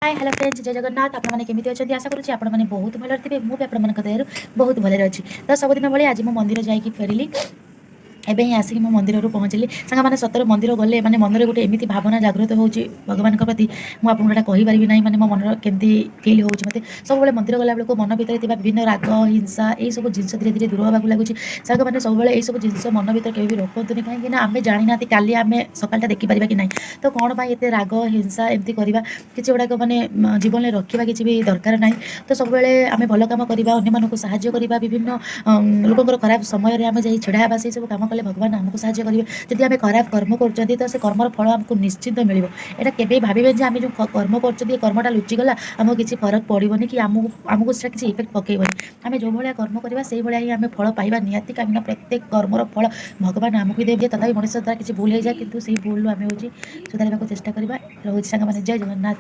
Hi hello friends जय जगन्नाथ आपने केमी अच्छा आशा करुँच आपने बहुत भल थे मुझे आपण दयार बहुत भले अच्छी तो सबुदिन भाई आज मो मंदिर जाकि फेरिली एबे ही आसिक मंदिर पहुँचली सांग मैंने सतर मंदिर गले मैंने मन में गोटे एमती भावना जागृत हो भगवान प्रति मुझे कहीपरि ना मैंने मो मन केमती फिल हो मत सब मंदिर गला बेलू मन भर विभिन्न राग हिंसा यही सब जिन धीरे धीरे दूर होगा लगुच सांग मैंने सब यही सब जिन मन भर के रोकतुनि कहीं आम जानी ना काली आम सकालटा देखिपर कि ना तो कौन पर एत राग हिंसा एमती करवा किसी गुड़ाक मैंने जीवन में रखा किसी भी दरकार ना तो सब आम भल कम करवा अन्य साहाय्य करवा विभिन्न लोकर खराब समय आम जा छिड़ा से सब कम कले भगवान आमको साहाय्य करेंगे जदि आम खराब कर्म कर तो से कर्मर फल आमको निश्चिंत मिले यहाँ के भावे आम जो कर्म कर कर्मटा लुचिगला आमको किसी फरक पड़ोनी कि आमको से किसी इफेक्ट पकेबनी आम जो भाया कर्म करवा से भाया ही आम फल पाइबा निहाती कहीं प्रत्येक कर्मर फल भगवान आमको देवे तथा मनुष्य द्वारा किसी भूल हो जाए कि भूल आम हूँ सुधार चेष्टा करवा रोज सांग जय जगन्नाथ।